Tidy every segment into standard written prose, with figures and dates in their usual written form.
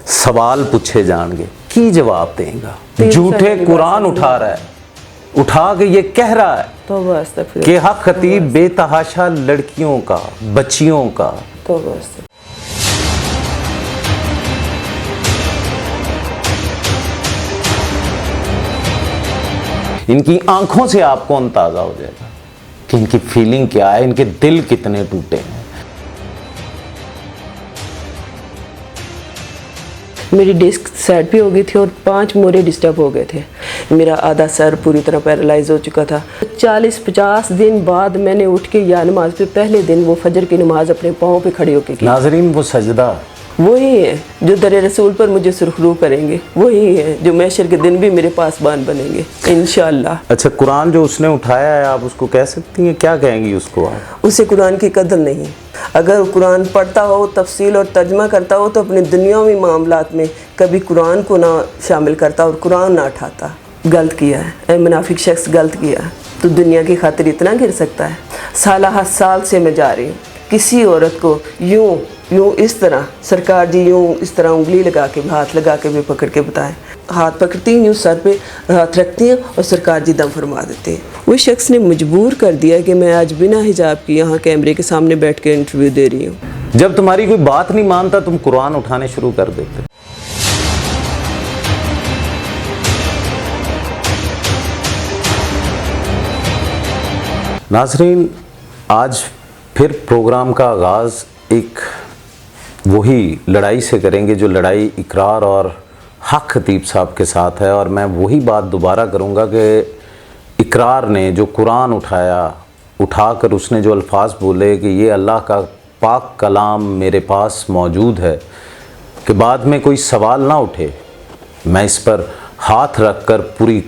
सवाल पूछे जाएंगे, की जवाब देगा? झूठे कुरान उठा रहा है, उठा के ये कह रहा है कि हक खतीब बेतहाशा लड़कियों का, बच्चियों का। इनकी आंखों से आपको अंदाजा हो जाएगा कि इनकी फीलिंग क्या है, इनके दिल कितने टूटे हैं। मेरी डिस्क सेट भी हो गई थी और 5 मोरे डिस्टर्ब हो गए थे। मेरा आधा सर पूरी तरह पैरालाइज हो चुका था। 40-50 दिन बाद मैंने उठ के या नमाज पे पहले दिन वो फजर की नमाज अपने पाँव पे खड़े होके की। नाजरीन, वो सजदा वही है जो दरे रसूल पर मुझे सुरखरू करेंगे, वही है जो महशर के दिन भी मेरे पासबान बनेंगे इंशाअल्लाह। अच्छा, कुरान जो उसने उठाया है, आप उसको कह सकती हैं, क्या कहेंगी उसको आप? उसे कुरान की कदर नहीं। अगर कुरान पढ़ता हो, तफसील और तर्जमा करता हो, तो अपने दुनियावी मामलात में कभी कुरान को ना शामिल करता और कुरान ना उठाता। गलत किया है, ऐ मुनाफिक शख्स, गलत किया। तो दुनिया की खातिर इतना गिर सकता है? साल से मैं जा रही हूँ, किसी औरत को यूँ इस तरह, सरकार जी यूँ इस तरह उंगली लगा के, हाथ लगा के भी पकड़ के बताएं, हाथ पकड़ती हैं, यूँ सर पे हाथ रखती हैं और सरकार जी दम फरमा देते हैं। वो शख्स ने मजबूर कर दिया कि मैं आज बिना हिजाब की यहाँ कैमरे के सामने बैठ के इंटरव्यू दे रही हूँ। जब तुम्हारी कोई बात नहीं मानता, तुम कुरान उठाने शुरू कर देते। नाज़रीन, आज फिर प्रोग्राम का आगाज़ एक वही लड़ाई से करेंगे जो लड़ाई इकरार और हक खतीब साहब के साथ है। और मैं वही बात दोबारा करूँगा कि इकरार ने जो कुरान उठाकर उसने जो अल्फाज बोले कि ये अल्लाह का पाक कलाम मेरे पास मौजूद है, कि बाद में कोई सवाल ना उठे, मैं इस पर हाथ रखकर पूरी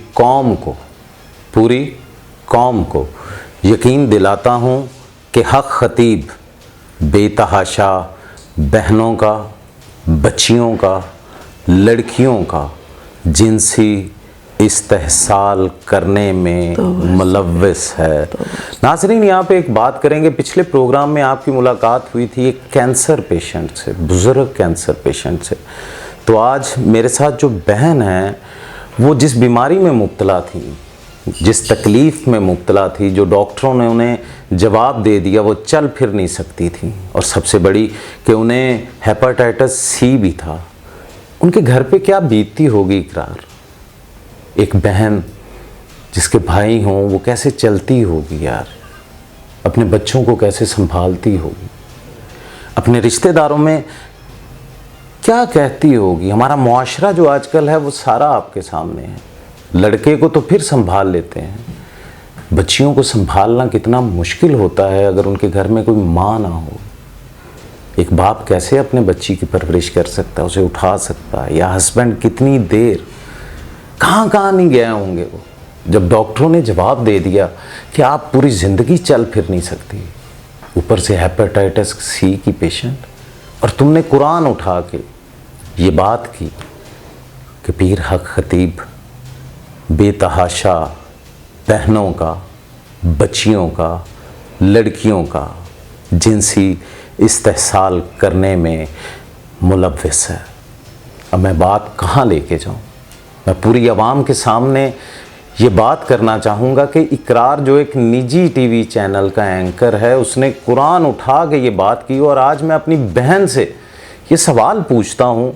कौम को यकीन दिलाता हूँ कि हक खतीब बेतहाशा बहनों का, बच्चियों का, लड़कियों का जिनसी इस्तेहसाल करने में मुलव्वस है। नाज़रीन, यहाँ पे एक बात करेंगे। पिछले प्रोग्राम में आपकी मुलाकात हुई थी एक कैंसर पेशेंट से, बुज़ुर्ग कैंसर पेशेंट से। तो आज मेरे साथ जो बहन है, वो जिस बीमारी में मुब्तला थी, जिस तकलीफ़ में मुब्तला थी, जो डॉक्टरों ने उन्हें जवाब दे दिया, वो चल फिर नहीं सकती थी, और सबसे बड़ी कि उन्हें हेपेटाइटिस सी भी था। उनके घर पे क्या बीतती होगी इकरार? एक बहन जिसके भाई हों, वो कैसे चलती होगी यार? अपने बच्चों को कैसे संभालती होगी? अपने रिश्तेदारों में क्या कहती होगी? हमारा मुआशरा जो आजकल है वो सारा आपके सामने है। लड़के को तो फिर संभाल लेते हैं, बच्चियों को संभालना कितना मुश्किल होता है अगर उनके घर में कोई माँ ना हो। एक बाप कैसे अपने बच्ची की परवरिश कर सकता है, उसे उठा सकता है? या हस्बैंड कितनी देर कहाँ नहीं गए होंगे वो, जब डॉक्टरों ने जवाब दे दिया कि आप पूरी ज़िंदगी चल फिर नहीं सकती, ऊपर से हेपेटाइटिस सी की पेशेंट, और तुमने कुरान उठा के ये बात की कि पीर हक खतीब बेतहाशा बहनों का, बच्चियों का, लड़कियों का जिनसी इस्तेहसाल करने में मुलव्वस है। अब मैं बात कहाँ लेके जाऊँ? मैं पूरी आवाम के सामने ये बात करना चाहूँगा कि इकरार जो एक निजी टीवी चैनल का एंकर है, उसने कुरान उठा के ये बात की। और आज मैं अपनी बहन से ये सवाल पूछता हूँ,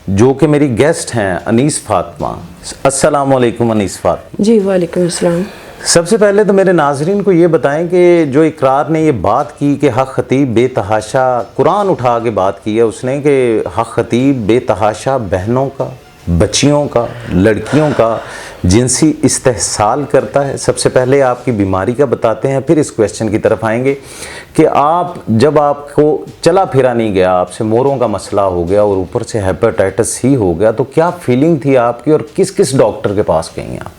जो कि मेरी गेस्ट हैं अनीस फातिमा। अस्सलाम वालेकुम अनीस फातिमा। जी वालेकुम अस्सलाम। सबसे पहले तो मेरे नाजरीन को ये बताएं कि जो इकरार ने ये बात की कि हक खतीब बेतहाशा, कुरान उठा के बात की है उसने कि हक खतीब बेतहाशा बहनों का, बच्चियों का, लड़कियों का जिनसी इस्तेहसाल करता है। सबसे पहले आपकी बीमारी का बताते हैं, फिर इस क्वेश्चन की तरफ आएंगे कि आप जब आपको चला फिरा नहीं गया, आपसे मोरों का मसला हो गया और ऊपर से हेपेटाइटिस सी हो गया, तो क्या फीलिंग थी आपकी और किस किस डॉक्टर के पास गई आप?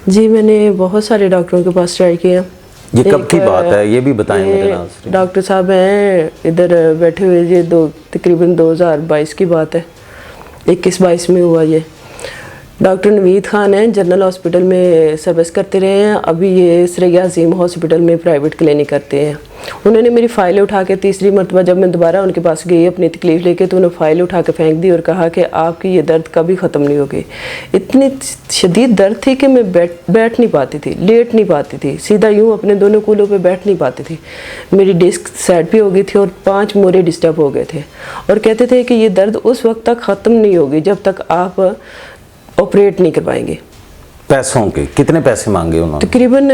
जी, मैंने बहुत सारे डॉक्टरों के पास ट्राई किया। ये कब की बात है, ये भी बताएं मेरे नाज़रीन। डॉक्टर साहब हैं इधर बैठे हुए, ये तकरीबन 2022 की बात है, 21-22 में हुआ ये। डॉक्टर नवीद खान हैं, जनरल हॉस्पिटल में सर्विस करते रहे हैं, अभी ये सरैया अजीम हॉस्पिटल में प्राइवेट क्लिनिक करते हैं। उन्होंने मेरी फ़ाइल उठा के तीसरी मरतबा जब मैं दोबारा उनके पास गई अपनी तकलीफ़ लेके, तो उन्होंने फ़ाइल उठा के फेंक दी और कहा कि आपकी ये दर्द कभी ख़त्म नहीं होगी। इतनी शदीद दर्द थी कि मैं बैठ नहीं पाती थी, लेट नहीं पाती थी, सीधा यूँ अपने दोनों कूलों पे बैठ नहीं पाती थी। मेरी डिस्क साइड पे हो गई थी और 5 मोरे डिस्टर्ब हो गए थे, और कहते थे कि ये दर्द उस वक्त तक ख़त्म नहीं होगी जब तक आप ऑपरेट नहीं करवाएंगे। पैसों के कितने पैसे मांगे उन्होंने? तकरीबन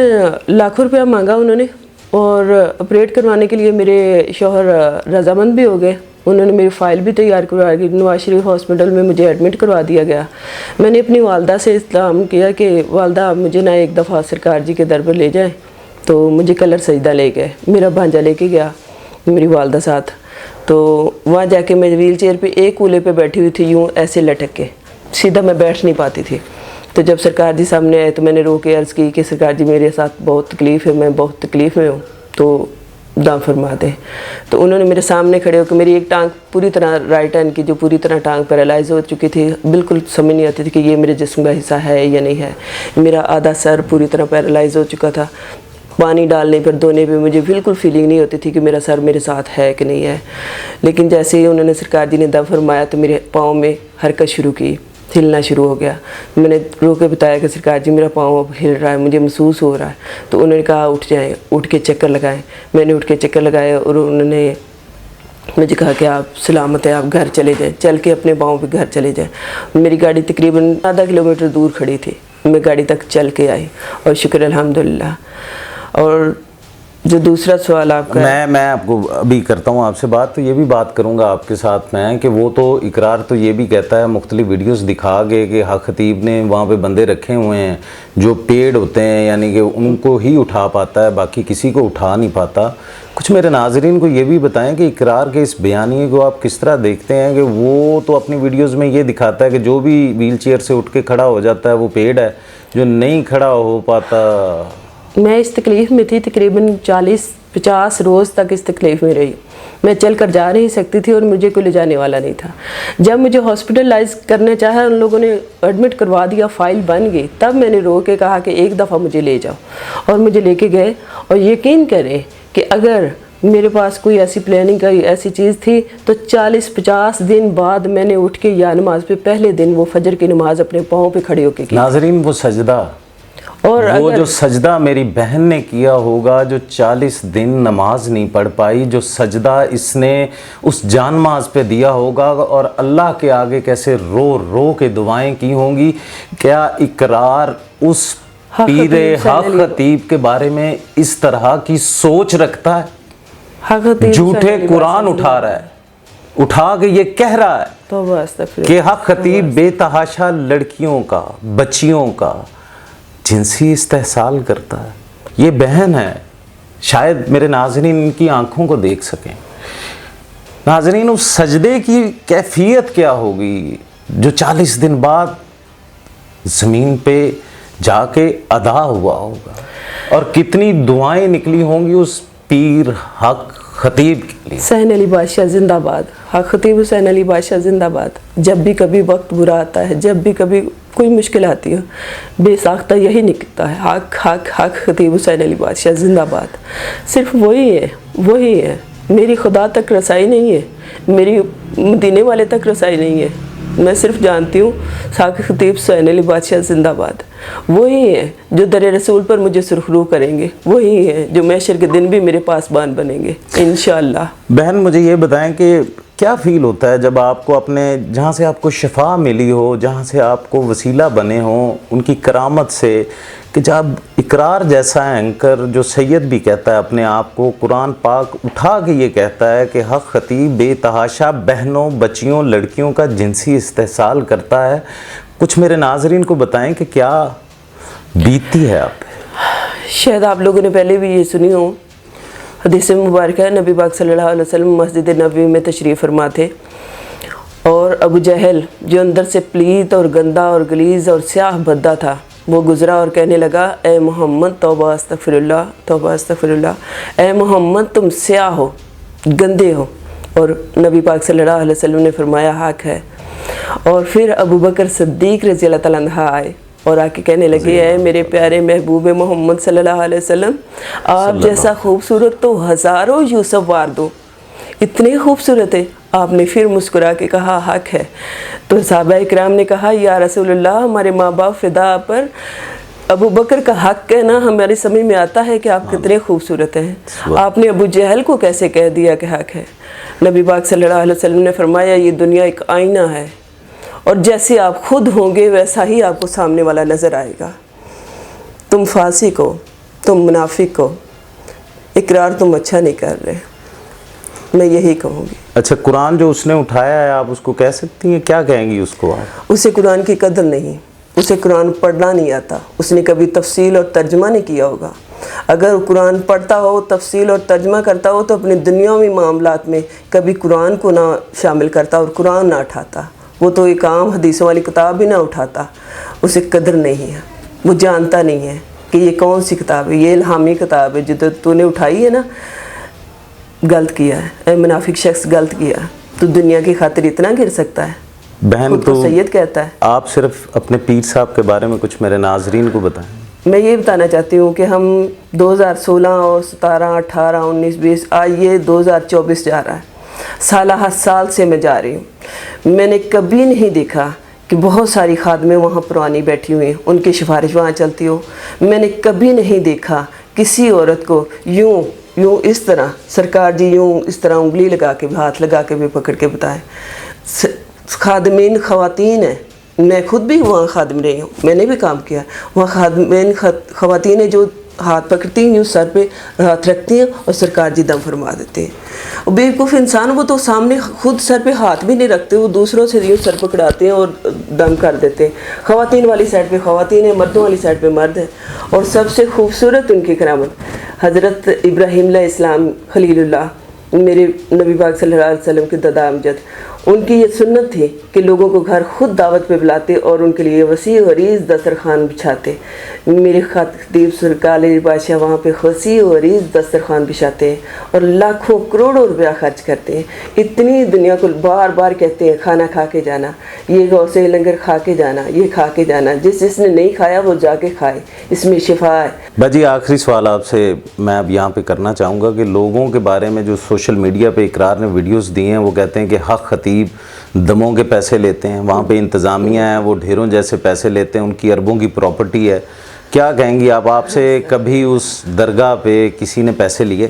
लाखों रुपया मांगा उन्होंने, और ऑपरेट करवाने के लिए मेरे शौहर रजामंद भी हो गए। उन्होंने मेरी फ़ाइल भी तैयार करवा दी, नवाज शरीफ हॉस्पिटल में मुझे एडमिट करवा दिया गया। मैंने अपनी वालदा से इस्लाम किया कि वालदा मुझे ना एक दफ़ा सरकार जी के दर पर ले जाएं, तो मुझे कलर सजदा ले गए, मेरा भांजा लेके गया मेरी वालदा साथ। तो वहाँ जाके मैं व्हील चेयर पर एक कूले पर बैठी हुई थी, यूँ ऐसे लटक के, सीधा मैं बैठ नहीं पाती थी। तो जब सरकार जी सामने आए तो मैंने रो के अर्ज़ की कि सरकार जी मेरे साथ बहुत तकलीफ़ है, मैं बहुत तकलीफ़ में हूँ, तो दाम फरमा दें। तो उन्होंने मेरे सामने खड़े होकर मेरी एक टांग पूरी तरह, राइट हैंड की जो पूरी तरह टांग पैरालाइज हो चुकी थी, बिल्कुल समझ नहीं आती थी कि ये मेरे जिस्म का हिस्सा है या नहीं है। मेरा आधा सर पूरी तरह पैरालाइज हो चुका था, पानी डालने पर धोने पे मुझे बिल्कुल फीलिंग नहीं होती थी कि मेरा सर मेरे साथ है कि नहीं है। लेकिन जैसे ही उन्होंने सरकार जी ने दम फरमाया तो मेरे पाँव में हरकत शुरू की, हिलना शुरू हो गया। मैंने रो के बताया कि सरकार जी मेरा पाँव अब हिल रहा है, मुझे महसूस हो रहा है। तो उन्होंने कहा उठ जाएं, उठ के चक्कर लगाएं। मैंने उठ के चक्कर लगाए और उन्होंने मुझे कहा कि आप सलामत है, आप घर चले जाएं, चल के अपने पाँव पे घर चले जाएं। मेरी गाड़ी तकरीबन आधा किलोमीटर दूर खड़ी थी, मैं गाड़ी तक चल के आई और शुक्र अल्हम्दुलिल्लाह। और जो दूसरा सवाल आपका, मैं आपको अभी करता हूँ आपसे बात, तो ये भी बात करूँगा आपके साथ मैं कि वो तो इकरार तो ये भी कहता है, मुख्तलिफ वीडियोस दिखा गए कि हक खतीब ने वहाँ पे बंदे रखे हुए हैं जो पेड होते हैं, यानी कि उनको ही उठा पाता है, बाकी किसी को उठा नहीं पाता। कुछ मेरे नाजरीन को ये भी बताएं कि इकरार के इस बयानिए को आप किस तरह देखते हैं कि वो तो अपनी वीडियोज़ में ये दिखाता है कि जो भी व्हील चेयर से उठ के खड़ा हो जाता है वो पेड है, जो नहीं खड़ा हो पाता। मैं इस तकलीफ़ में थी तकरीबन 40-50 रोज़ तक इस तकलीफ़ में रही। मैं चल कर जा नहीं सकती थी और मुझे कोई ले जाने वाला नहीं था। जब मुझे हॉस्पिटलाइज करने चाहा, उन लोगों ने एडमिट करवा दिया, फ़ाइल बन गई, तब मैंने रो के कहा कि एक दफ़ा मुझे ले जाओ, और मुझे लेके गए। और यकीन करें कि अगर मेरे पास कोई ऐसी प्लानिंग का ऐसी चीज़ थी तो 40-50 दिन बाद मैंने उठ के या नमाज पे पहले दिन वो फजर की नमाज़ अपने पाँव पे खड़े होके की। नाजरीन वो सजदा, और वो जो सजदा मेरी बहन ने किया होगा, जो 40 दिन नमाज नहीं पढ़ पाई, जो सजदा इसने उस जानमाज पे दिया होगा और अल्लाह के आगे कैसे रो रो के दुआएं की होंगी। क्या इकरार उस पीरे हक खतीब के बारे में इस तरह की सोच रखता है? झूठे कुरान उठा रहा है, उठा के ये कह रहा है कि हक खतीब बेतहाशा लड़कियों का, बच्चियों का जिनसी इस्तेहसाल करता है। ये बहन है, शायद मेरे नाज़रीन इनकी आंखों को देख सकें। नाज़रीन उस सजदे की कैफियत क्या होगी जो 40 दिन बाद ज़मीन पे जाके अदा हुआ होगा, और कितनी दुआएं निकली होंगी उस पीर हक खतीब के लिए। हुसैन अली बादशाह जिंदाबाद, हक खतीब हुसैन अली बादशाह जिंदाबाद। जब भी कभी वक्त बुरा आता है, जब भी कभी कोई मुश्किल आती है, बेसाख्ता यही निकलता है, हक हक हक खतीब हुसैन अली बादशाह जिंदाबाद। सिर्फ वही है, वही है। मेरी खुदा तक रसाई नहीं है, मेरी मदीने वाले तक रसाई नहीं है। मैं सिर्फ जानती हूँ हक खतीब हुसैन अली बादशाह जिंदाबाद। वही है जो दर रसूल पर मुझे सुरखरू करेंगे, वही है जो महशर के दिन भी मेरे पासबान बनेंगे इंशाअल्लाह। बहन मुझे ये बताएं कि क्या फ़ील होता है जब आपको अपने जहाँ से आपको शिफा मिली हो, जहाँ से आपको वसीला बने हों उनकी करामत से, कि जब इकरार जैसा एंकर जो सैयद भी कहता है अपने आप को, कुरान पाक उठा के ये कहता है कि हक खतीब बेतहाशा बहनों, बच्चियों, लड़कियों का जिनसी इस्तेहसाल करता है। कुछ मेरे नाजरीन को बताएं कि क्या बीती है आप? शायद आप लोगों ने पहले भी ये सुनी हो, हदीस मुबारक है, नबी पाक सल्लल्लाहु अलैहि वसल्लम मस्जिद नबवी में तशरीफ़ फरमा थे, और अबू जहल जो अंदर से प्लीत और गंदा और गलीज़ और स्याह बद्दा था, वो गुज़रा और कहने लगा, ए मोहम्मद तौबा अस्तगफिरुल्लाह, तौबा अस्तगफिरुल्लाह। ए मोहम्मद तुम स्याह हो, गंदे हो। और नबी पाक सल्लल्लाहु अलैहि वसल्लम ने फरमाया हक है। اور پھر ابو بکر صدیق رضی اللہ تعالیٰ عنہ آئے اور آ کے کہنے لگے اے میرے پیارے محبوب محمد صلی اللہ علیہ وسلم، آپ جیسا خوبصورت تو ہزاروں یوسف وار دو، اتنے خوبصورت ہے۔ آپ نے پھر مسکرا کے کہا حق ہے۔ تو صحابہ اکرام نے کہا یا رسول اللہ، ہمارے ماں باپ فدا پر ابو بکر کا حق کہنا ہمارے سمجھ میں آتا ہے کہ آپ کتنے خوبصورت ہیں، آپ نے ابو جہل کو کیسے کہہ دیا کہ حق ہے؟ نبی پاک صلی اللہ علیہ وسلم نے فرمایا یہ دنیا ایک آئینہ ہے، اور جیسے آپ خود ہوں گے ویسا ہی آپ کو سامنے والا نظر آئے گا۔ تم فاسق ہو، تم منافق ہو، اقرار تم اچھا نہیں کر رہے، میں یہی کہوں گی۔ اچھا، قرآن جو اس نے اٹھایا ہے آپ اس کو کہہ سکتی ہیں، کیا کہیں گی اس کو آپ؟ اسے قرآن کی قدر نہیں، اسے قرآن پڑھنا نہیں آتا، اس نے کبھی تفصیل اور ترجمہ نہیں کیا ہوگا۔ اگر قرآن پڑھتا ہو، تفصیل اور ترجمہ کرتا ہو تو اپنے دنیاوی معاملات میں کبھی قرآن کو نہ شامل کرتا اور قرآن نہ اٹھاتا، وہ تو ایک عام حدیثوں والی کتاب بھی نہ اٹھاتا۔ اسے قدر نہیں ہے، وہ جانتا نہیں ہے کہ یہ کون سی کتاب ہے، یہ الہامی کتاب ہے جو تو نے اٹھائی ہے نا، غلط کیا ہے، اے منافق شخص غلط کیا ہے۔ تو دنیا کی خاطر اتنا گر سکتا ہے؟ بہن خود تو کو سید کہتا ہے۔ آپ صرف اپنے پیر صاحب کے بارے میں کچھ میرے ناظرین کو بتائیں۔ میں یہ بتانا چاہتی ہوں کہ ہم 2016 اور 17، 18، 19، 20، آج یہ 2024 جا رہا ہے، سالہ ہر سال سے میں جا رہی ہوں۔ میں نے کبھی نہیں دیکھا کہ بہت ساری خادمیں وہاں پرانی بیٹھی ہوئی ہیں، ان کی سفارش وہاں چلتی ہو۔ میں نے کبھی نہیں دیکھا کسی عورت کو یوں اس طرح سرکار جی یوں اس طرح انگلی لگا کے ہاتھ لگا کے بھی پکڑ کے بتائیں۔ خادمین خواتین ہیں، میں خود بھی وہاں خادم رہی ہوں، میں نے بھی کام کیا۔ وہاں خادمین خواتین ہیں جو ہاتھ پکڑتی ہیں، یوں سر پہ ہاتھ رکھتی ہیں اور سرکار جی دم فرما دیتے ہیں۔ اور بیوقوف انسان وہ تو سامنے خود سر پہ ہاتھ بھی نہیں رکھتے، وہ دوسروں سے یوں سر پکڑاتے ہیں اور دم کر دیتے ہیں۔ خواتین والی سائڈ پہ خواتین ہیں، مردوں والی سائڈ پہ مرد ہیں۔ اور سب سے خوبصورت ان کی کرامت حضرت ابراہیم علیہ السلام خلیل اللہ، میرے نبی پاک صلی اللہ علیہ وسلم کے دادا امجد، ان کی یہ سنت تھی کہ لوگوں کو گھر خود دعوت پہ بلاتے اور ان کے لیے وسیع و عریض دسترخوان بچھاتے۔ میرے خطیب سرکار بادشاہ وہاں پہ وسیع و عریض دسترخوان بچھاتے ہیں اور لاکھوں کروڑوں روپیہ خرچ کرتے ہیں۔ اتنی دنیا کو بار بار کہتے ہیں کھانا کھا کے جانا، یہ غوث لنگر کھا کے جانا، یہ کھا کے جانا، جس نے نہیں کھایا وہ جا کے کھائے، اس میں شفا ہے۔ باجی آخری سوال آپ سے میں اب یہاں پہ کرنا چاہوں گا کہ لوگوں کے بارے میں جو سوشل میڈیا پہ اقرار نے ویڈیوز دی ہیں، وہ کہتے ہیں کہ حق خطیب دموں کے پیسے لیتے ہیں، وہاں پہ انتظامیہ ہیں وہ ڈھیروں جیسے پیسے لیتے ہیں، ان کی اربوں کی پراپرٹی ہے، کیا کہیں گی آپ سے کبھی اس درگاہ پہ کسی نے پیسے لیے؟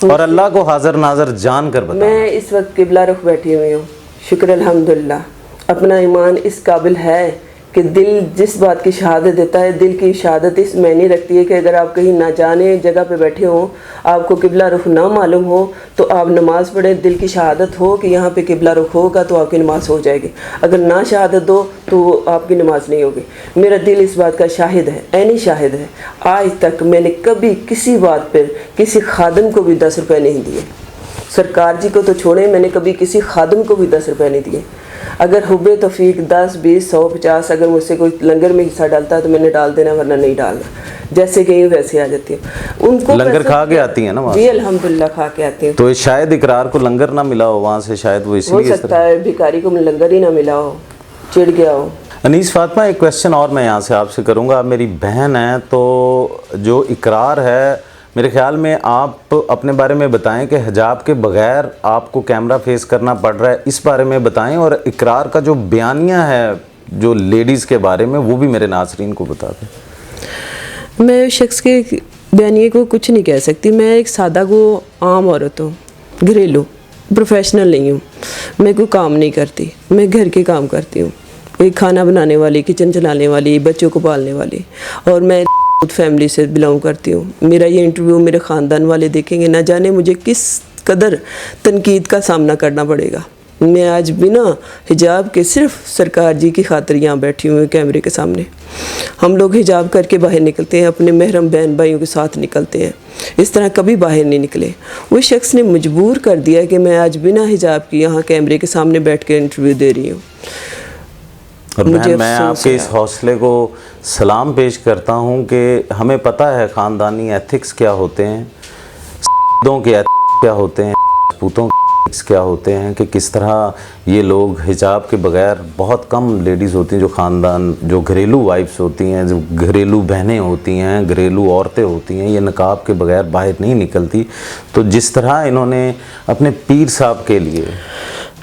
اور اللہ کو حاضر ناظر جان کر بتائیں۔ میں اس وقت قبلہ رخ بیٹھی ہوئی ہوں، شکر الحمدللہ، اپنا ایمان اس قابل ہے کہ دل جس بات کی شہادت دیتا ہے، دل کی شہادت اس معنی رکھتی ہے کہ اگر آپ کہیں نہ جانے جگہ پہ بیٹھے ہوں، آپ کو قبلہ رخ نہ معلوم ہو تو آپ نماز پڑھیں، دل کی شہادت ہو کہ یہاں پہ قبلہ رخ ہوگا تو آپ کی نماز ہو جائے گی، اگر نہ شہادت دو تو آپ کی نماز نہیں ہوگی۔ میرا دل اس بات کا شاہد ہے، عینی شاہد ہے۔ آج تک میں نے کبھی کسی بات پر کسی خادم کو بھی 10 روپے نہیں دیے، سرکار جی کو تو چھوڑیں، میں نے کبھی کسی خادم کو بھی 10 روپے نہیں دیے۔ اگر حب توفیق 10، 20، 100، 50 اگر مجھ سے کوئی لنگر میں حصہ ڈالتا ہے تو میں نے ڈال دینا، ورنہ نہیں ڈالنا، جیسے کہ ویسے آ جاتی ہوں۔ ان کو لنگر کھا کے آتی ہیں نا وہاں؟ جی الحمدللہ کھا کے آتی ہوں۔ تو شاید اقرار کو لنگر نہ ملا ہو وہاں سے، شاید وہ اس ہو لیے سکتا ہے بھکاری کو لنگر ہی نہ ملا ہو، چڑ گیا ہو۔ انیس فاطمہ، ایک کویسچن اور میں یہاں سے آپ سے کروں گا، آپ میری بہن ہیں، تو جو اقرار ہے میرے خیال میں آپ اپنے بارے میں بتائیں کہ حجاب کے بغیر آپ کو کیمرہ فیس کرنا پڑ رہا ہے، اس بارے میں بتائیں، اور اقرار کا جو بیانیہ ہے جو لیڈیز کے بارے میں وہ بھی میرے ناظرین کو بتا دیں۔ میں شخص کے بیانیے کو کچھ نہیں کہہ سکتی، میں ایک سادہ کو عام عورت ہوں، گھریلو، پروفیشنل نہیں ہوں، میں کوئی کام نہیں کرتی، میں گھر کے کام کرتی ہوں، ایک کھانا بنانے والی، کچن چلانے والی، بچوں کو پالنے والی، اور میں فیملی سے بلانگ کرتی ہوں۔ میرا یہ انٹرویو میرے خاندان والے دیکھیں گے، نہ جانے مجھے کس قدر تنقید کا سامنا کرنا پڑے گا۔ میں آج بنا حجاب کے صرف سرکار جی کی خاطر یہاں بیٹھی ہوں کیمرے کے سامنے۔ ہم لوگ حجاب کر کے باہر نکلتے ہیں، اپنے محرم بہن بھائیوں کے ساتھ نکلتے ہیں، اس طرح کبھی باہر نہیں نکلے۔ وہ شخص نے مجبور کر دیا کہ میں آج بنا حجاب کی یہاں کیمرے کے سامنے بیٹھ کے انٹرویو دے رہی ہوں۔ اور بہن میں آپ کے اس حوصلے کو سلام پیش کرتا ہوں کہ ہمیں پتہ ہے خاندانی ایتھکس کیا ہوتے ہیں، کے ایتھکس کیا ہوتے ہیں، پوتوں کیا ہوتے ہیں کہ کس طرح یہ لوگ حجاب کے بغیر، بہت کم لیڈیز ہوتی ہیں جو خاندان، جو گھریلو وائفس ہوتی ہیں، جو گھریلو بہنیں ہوتی ہیں، گھریلو عورتیں ہوتی ہیں، یہ نقاب کے بغیر باہر نہیں نکلتی. تو جس طرح انہوں نے اپنے پیر صاحب کے لیے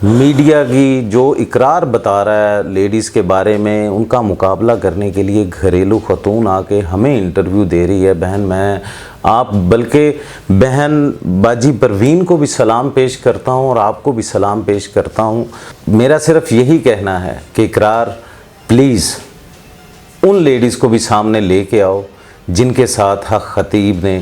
میڈیا کی جو اقرار بتا رہا ہے لیڈیز کے بارے میں، ان کا مقابلہ کرنے کے لیے گھریلو خاتون آ کے ہمیں انٹرویو دے رہی ہے. بہن میں آپ، بلکہ بہن باجی پروین کو بھی سلام پیش کرتا ہوں اور آپ کو بھی سلام پیش کرتا ہوں. میرا صرف یہی کہنا ہے کہ اقرار پلیز ان لیڈیز کو بھی سامنے لے کے آؤ جن کے ساتھ حق خطیب نے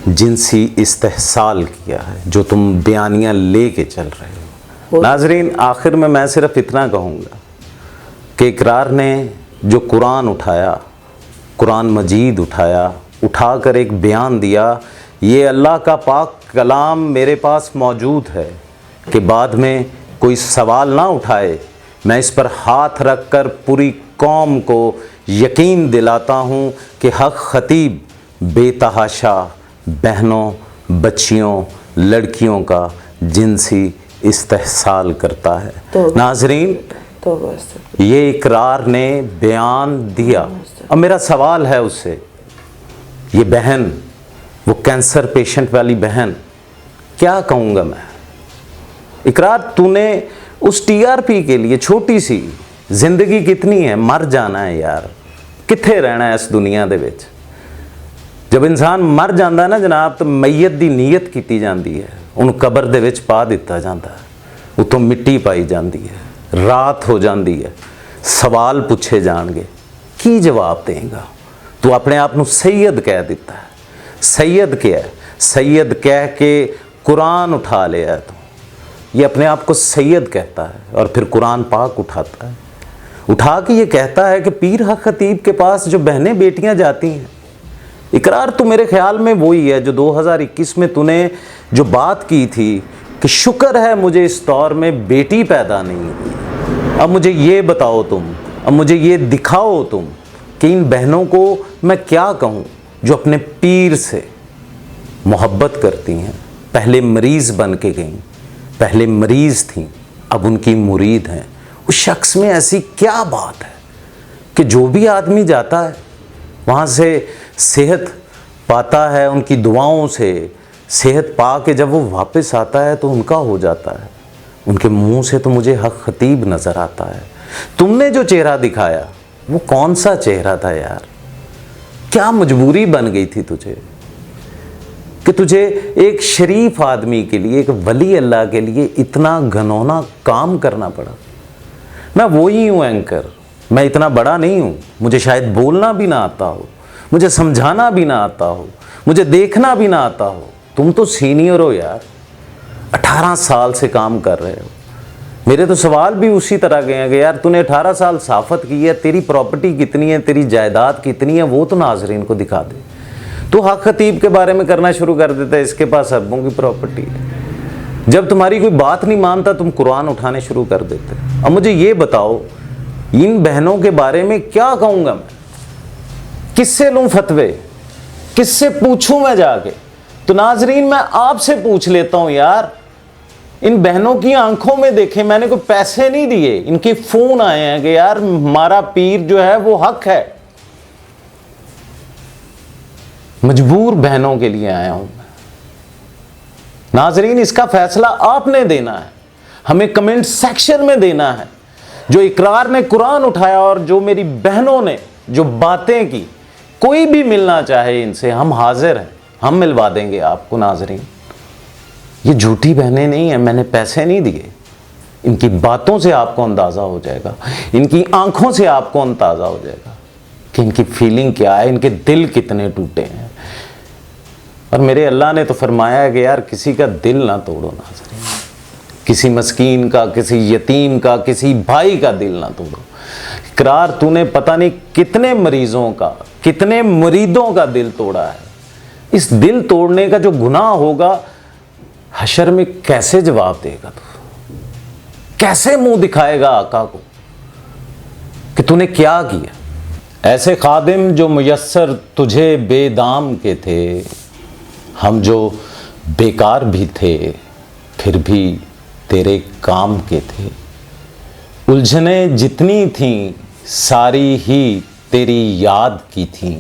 جنسی استحصال کیا ہے، جو تم بیانیاں لے کے چل رہے ہو. ناظرین، آخر میں صرف اتنا کہوں گا کہ اقرار نے جو قرآن اٹھایا، قرآن مجید اٹھا کر ایک بیان دیا، یہ اللہ کا پاک کلام میرے پاس موجود ہے کہ بعد میں کوئی سوال نہ اٹھائے. میں اس پر ہاتھ رکھ کر پوری قوم کو یقین دلاتا ہوں کہ حق خطیب بے تحاشا بہنوں، بچیوں، لڑکیوں کا جنسی استحصال کرتا ہے. ناظرین، یہ اقرار نے بیان دیا. اب میرا سوال ہے اس سے، یہ بہن، وہ کینسر پیشنٹ والی بہن، کیا کہوں گا میں؟ اقرار، تو نے اس ٹی آر پی کے لیے چھوٹی سی زندگی کتنی ہے، مر جانا ہے یار، کتھے رہنا ہے اس دنیا دے وچ. جب انسان مر جاندہ ہے نا جناب، تو میت دی نیت کیتی جاندی ہے، ان قبر دے وچ پا دیتا جاندہ ہے، اتوں مٹی پائی جاندی ہے، رات ہو جاندی ہے، سوال پوچھے جان گے، کی جواب دیں گا؟ تو اپنے آپ نو سید کہہ دیتا ہے. سید کیا ہے؟ سید کہہ کے قرآن اٹھا لیا ہے. تو یہ اپنے آپ کو سید کہتا ہے اور پھر قرآن پاک اٹھاتا ہے، اٹھا کے یہ کہتا ہے کہ پیر حق خطیب کے پاس جو بہنیں بیٹیاں جاتی ہیں. اقرار، تو میرے خیال میں وہی ہے جو 2021 میں تو نے جو بات کی تھی کہ شکر ہے مجھے اس دور میں بیٹی پیدا نہیں ہوئی. اب مجھے یہ بتاؤ تم، اب مجھے یہ دکھاؤ تم کہ ان بہنوں کو میں کیا کہوں جو اپنے پیر سے محبت کرتی ہیں. پہلے مریض بن کے گئیں، پہلے مریض تھیں، اب ان کی مرید ہیں. اس شخص میں ایسی کیا بات ہے کہ جو بھی آدمی جاتا ہے وہاں سے صحت پاتا ہے، ان کی دعاؤں سے صحت پا کے جب وہ واپس آتا ہے تو ان کا ہو جاتا ہے. ان کے منہ سے تو مجھے حق خطیب نظر آتا ہے. تم نے جو چہرہ دکھایا وہ کون سا چہرہ تھا یار؟ کیا مجبوری بن گئی تھی تجھے کہ تجھے ایک شریف آدمی کے لیے، ایک ولی اللہ کے لیے اتنا گھنونا کام کرنا پڑا؟ میں وہی ہوں اینکر، میں اتنا بڑا نہیں ہوں، مجھے شاید بولنا بھی نہ آتا ہو، مجھے سمجھانا بھی نہ آتا ہو، مجھے دیکھنا بھی نہ آتا ہو. تم تو سینئر ہو یار، 18 سال سے کام کر رہے ہو. میرے تو سوال بھی اسی طرح گئے ہیں کہ یار تو نے 18 سال صحافت کی ہے، تیری پراپرٹی کتنی ہے، تیری جائیداد کتنی ہے، وہ تو ناظرین کو دکھا دے. تو حق خطیب کے بارے میں کرنا شروع کر دیتا ہے، اس کے پاس اربوں کی پراپرٹی ہے. جب تمہاری کوئی بات نہیں مانتا تم قرآن اٹھانے شروع کر دیتے. اب مجھے یہ بتاؤ ان بہنوں کے بارے میں کیا کہوں گا میں؟ کس سے لوں فتوے؟ کس سے پوچھوں میں جا کے؟ تو ناظرین، میں آپ سے پوچھ لیتا ہوں یار، ان بہنوں کی آنکھوں میں دیکھیں، میں نے کوئی پیسے نہیں دیے، ان کے فون آئے ہیں کہ یار ہمارا پیر جو ہے وہ حق ہے. مجبور بہنوں کے لیے آیا ہوں. ناظرین، اس کا فیصلہ آپ نے دینا ہے، ہمیں کمنٹ سیکشن میں دینا ہے. جو اقرار نے قرآن اٹھایا اور جو میری بہنوں نے جو باتیں کی، کوئی بھی ملنا چاہے ان سے، ہم حاضر ہیں، ہم ملوا دیں گے آپ کو. ناظرین، یہ جھوٹی بہنیں نہیں ہیں، میں نے پیسے نہیں دیے. ان کی باتوں سے آپ کو اندازہ ہو جائے گا، ان کی آنکھوں سے آپ کو اندازہ ہو جائے گا کہ ان کی فیلنگ کیا ہے، ان کے دل کتنے ٹوٹے ہیں. اور میرے اللہ نے تو فرمایا ہے کہ یار کسی کا دل نہ توڑو. ناظرین، کسی مسکین کا، کسی یتیم کا، کسی بھائی کا دل نہ توڑو. اقرار، تو نے پتہ نہیں کتنے مریضوں کا، کتنے مریدوں کا دل توڑا ہے. اس دل توڑنے کا جو گناہ ہوگا حشر میں کیسے جواب دے گا؟ تو کیسے منہ دکھائے گا آقا کو کہ تو نے کیا کیا؟ ایسے خادم جو میسر تجھے بے دام کے تھے، ہم جو بیکار بھی تھے پھر بھی तेरे काम के थे। उलझने जितनी थीं सारी ही तेरी याद की थीं।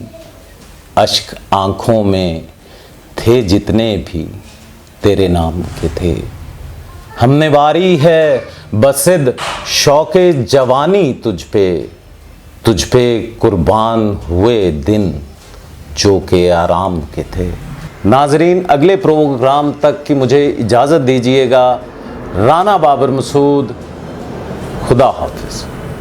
अश्क आँखों में थे जितने भी तेरे नाम के थे। हमने वारी है बसिद शौक़े जवानी तुझ पे कुर्बान हुए दिन जो के आराम के थे। नाजरीन, अगले प्रोग्राम तक की मुझे इजाज़त दीजिएगा। राना बाबर मसूद, खुदा हाफिज़।